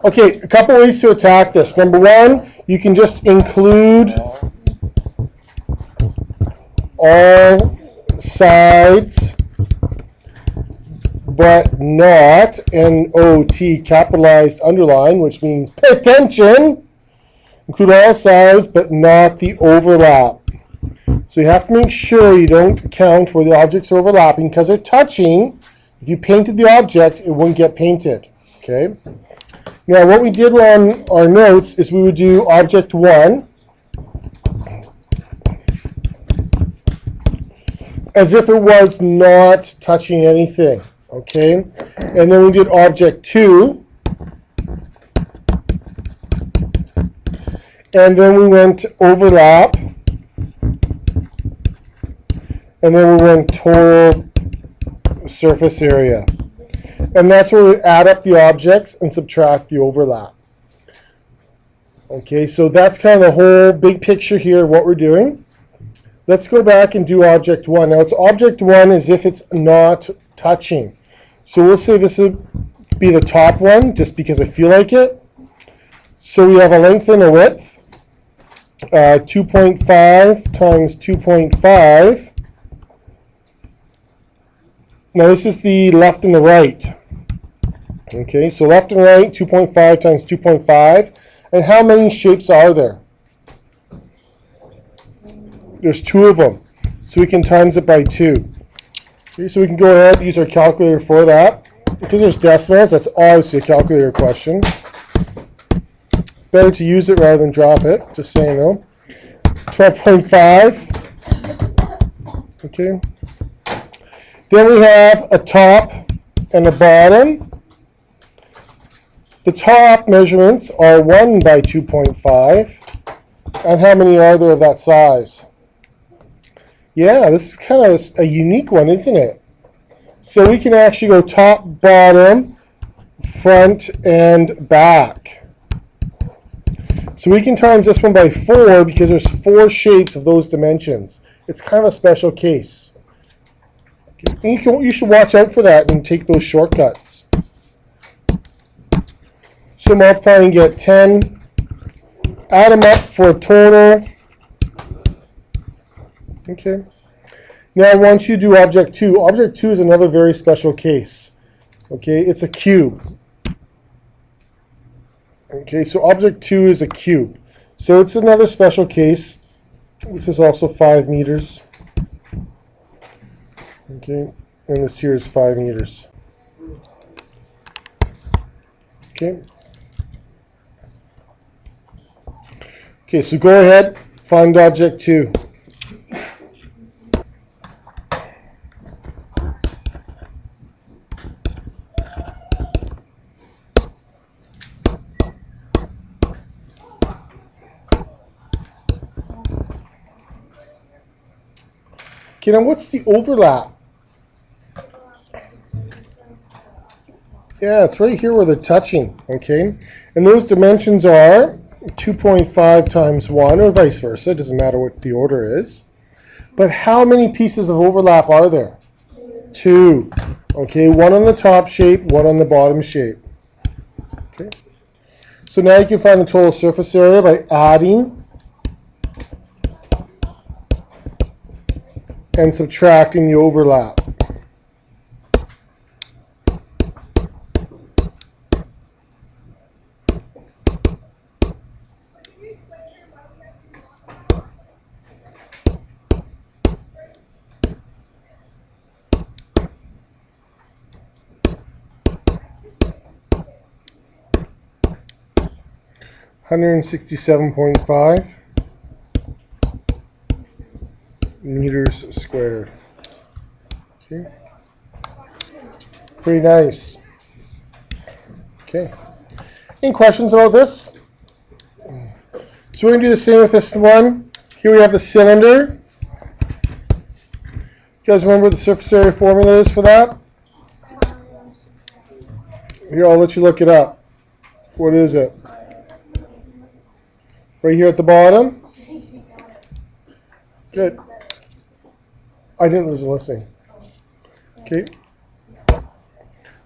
Okay, a couple ways to attack this. Number one, you can just include all sides but not NOT capitalized underline, which means pay attention. Include all sides but not the overlap. So you have to make sure you don't count where the objects are overlapping because they're touching. If you painted the object, it wouldn't get painted. Okay. Now what we did on our notes is we would do object 1 as if it was not touching anything. Okay. And then we did object 2. And then we went overlap. And then we went total surface area. And that's where we add up the objects and subtract the overlap. Okay, so that's kind of the whole big picture here of what we're doing. Let's go back and do object 1. Now it's object 1 as if it's not touching. So we'll say this would be the top one just because I feel like it. So we have a length and a width. 2.5 times 2.5. Now this is the left and the right. Okay, so left and right, 2.5 times 2.5. And how many shapes are there? There's 2 of them. So we can times it by 2. Okay, so we can go ahead and use our calculator for that. Because there's decimals, that's obviously a calculator question. Better to use it rather than drop it, just so you know. 12.5. Okay. Then we have a top and a bottom. The top measurements are 1 by 2.5. And how many are there of that size? Yeah, this is kind of a unique one, isn't it? So we can actually go top, bottom, front, and back. So we can times this one by 4 because there's 4 shapes of those dimensions. It's kind of a special case. And you should watch out for that and take those shortcuts. So multiply and get 10. Add them up for a total. Okay. Now once you do object 2, object 2 is another very special case. Okay, it's a cube. Okay, so object 2 is a cube. So it's another special case. This is also 5 meters. Okay, and this here is 5 meters. Okay. Okay, so go ahead, find object 2. Okay, now what's the overlap? Yeah, it's right here where they're touching, okay? And those dimensions are 2.5 times 1, or vice versa. It doesn't matter what the order is. But how many pieces of overlap are there? 2. Okay, 1 on the top shape, 1 on the bottom shape. Okay. So now you can find the total surface area by adding and subtracting the overlap. $167.5 meters squared. Okay. Pretty nice. Okay. Any questions about this? So we're going to do the same with this one. Here we have the cylinder. You guys remember what the surface area formula is for that? Here, I'll let you look it up. What is it? Right here at the bottom? Good. I didn't listen listening. Okay.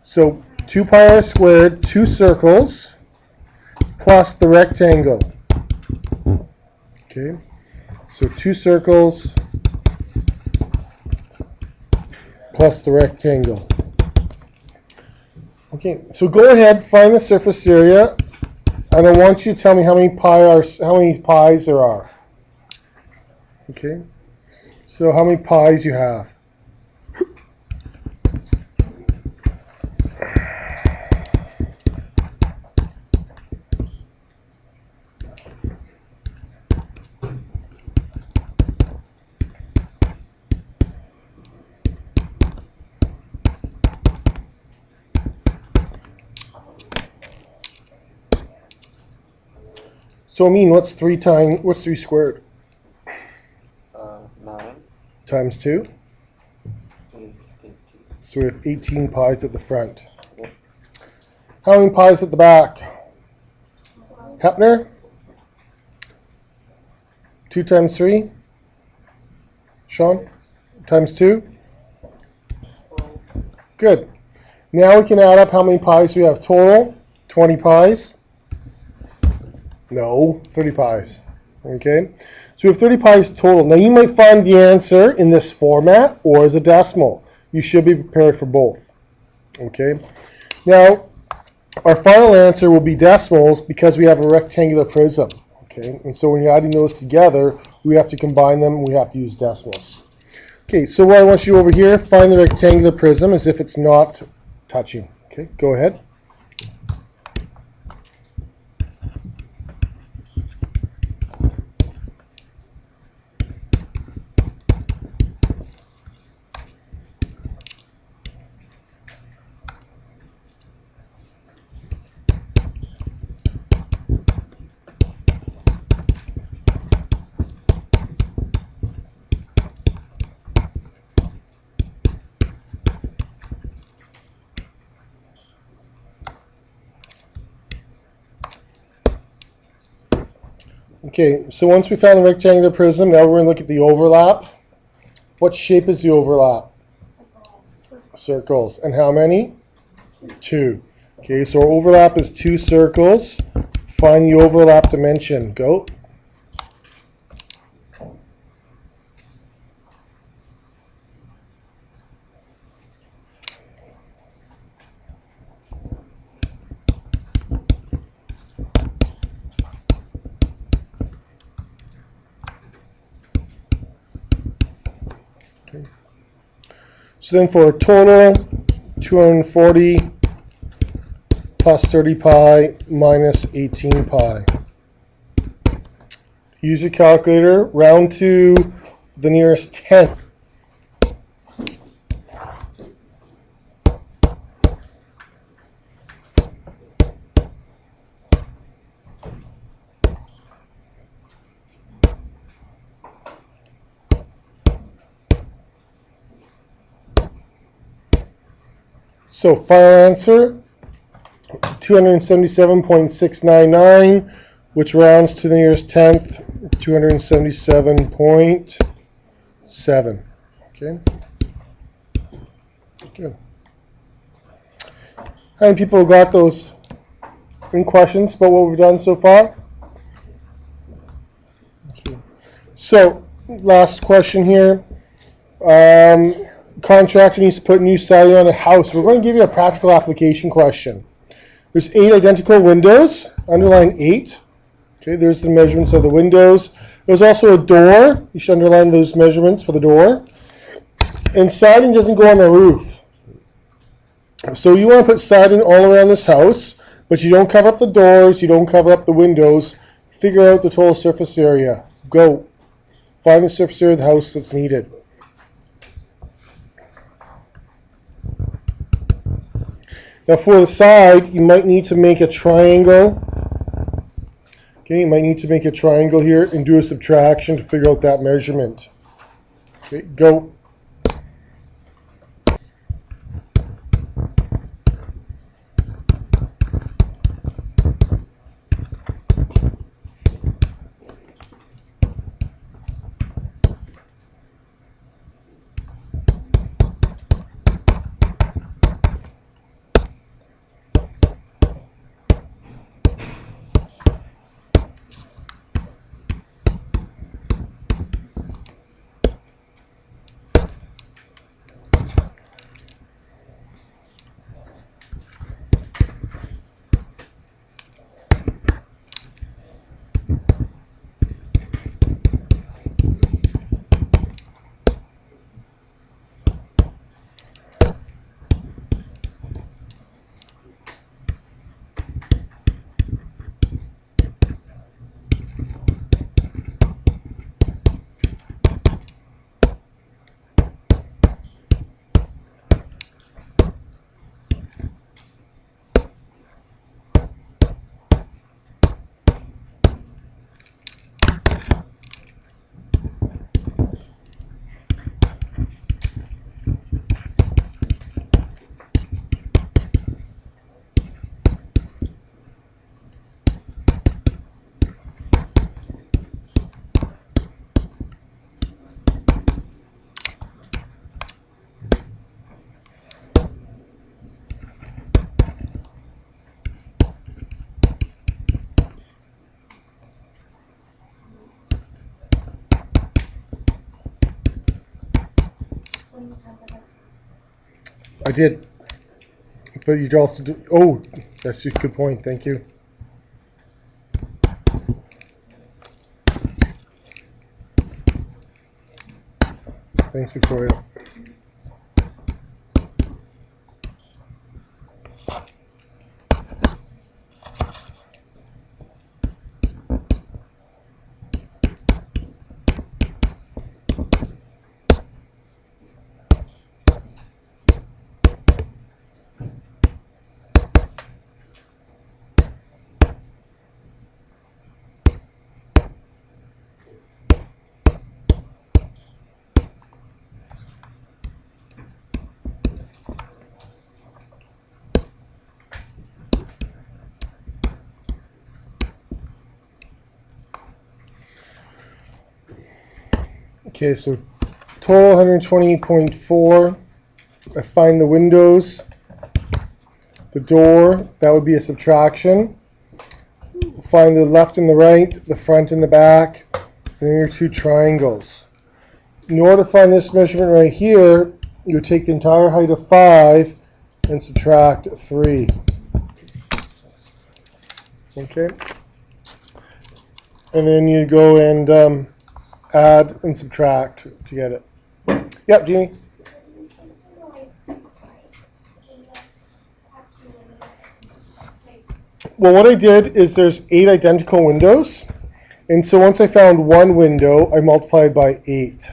So 2 pi r squared, 2 circles. plus the rectangle. Okay, so 2 circles plus the rectangle. Okay, so go ahead, find the surface area, and I want you to tell me how many pies there are. Okay, so how many pies you have? So Amin, what's 3 squared? 9 Times 2? is 18. So we have 18 pies at the front. Yep. How many pies at the back? Hepner? 2 times 3? Sean? Times 2? Good. Now we can add up how many pies we have total. 20 pies. No, 30 pies. Okay, so we have 30 pies total. Now you might find the answer in this format or as a decimal. You should be prepared for both. Okay, now our final answer will be decimals because we have a rectangular prism. Okay, and so when you're adding those together, we have to combine them. We have to use decimals. Okay, so what I want you over here, find the rectangular prism as if it's not touching. Okay, go ahead. Okay, so once we found the rectangular prism, now we're going to look at the overlap. What shape is the overlap? Circles. And how many? 2. Okay, so our overlap is 2 circles. Find the overlap dimension. Go. Okay. So then for a total, 240 plus 30 pi minus 18 pi. Use your calculator, round to the nearest 10th. So final answer, 277.699, which rounds to the nearest 10th, 277.7. Okay. Good. How many people got those? Any questions about what we've done so far? Okay. So, last question here. Contractor needs to put new siding on a house. We're going to give you a practical application question. There's 8 identical windows, underline 8. Okay, there's the measurements of the windows. There's also a door. You should underline those measurements for the door. And siding doesn't go on the roof. So you want to put siding all around this house, but you don't cover up the doors, you don't cover up the windows. Figure out the total surface area. Go. Find the surface area of the house that's needed. Now for the side, you might need to make a triangle. Okay, you might need to make a triangle here and do a subtraction to figure out that measurement. Okay, go. I did. But you'd also do, oh, that's a good point, thank you. Thanks, Victoria. Okay, so total 120.4. I find the windows, the door, that would be a subtraction. Find the left and the right, the front and the back, and then your two triangles. In order to find this measurement right here, you would take the entire height of 5 and subtract 3. Okay? And then you go and add and subtract to get it. Yep, Jeannie? Well, what I did is there's 8 identical windows. And so once I found one window, I multiplied by 8.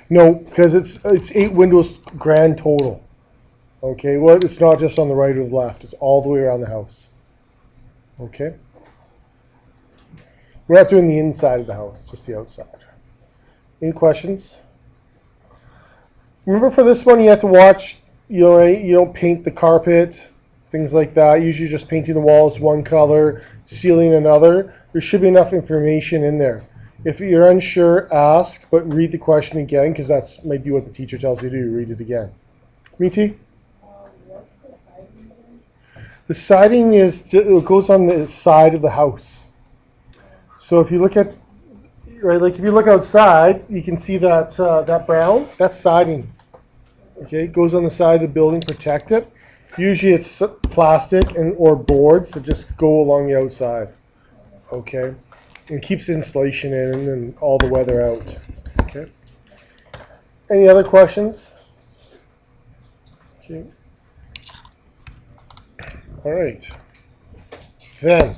No, because it's 8 windows grand total. Okay, well, it's not just on the right or the left. It's all the way around the house. Okay? We're not doing the inside of the house, just the outside. Any questions? Remember, for this one, you have to watch, you don't paint the carpet, things like that. Usually just painting the walls one color, ceiling another. There should be enough information in there. If you're unsure, ask, but read the question again, because that's might be what the teacher tells you to do. Read it again. Meety? The siding it goes on the side of the house. So if you look at, right, like if you look outside, you can see that that brown. That's siding. Okay, it goes on the side of the building, protect it. Usually it's plastic or boards that just go along the outside. Okay, and keeps the insulation in and all the weather out. Okay. Any other questions? Okay. All right. Then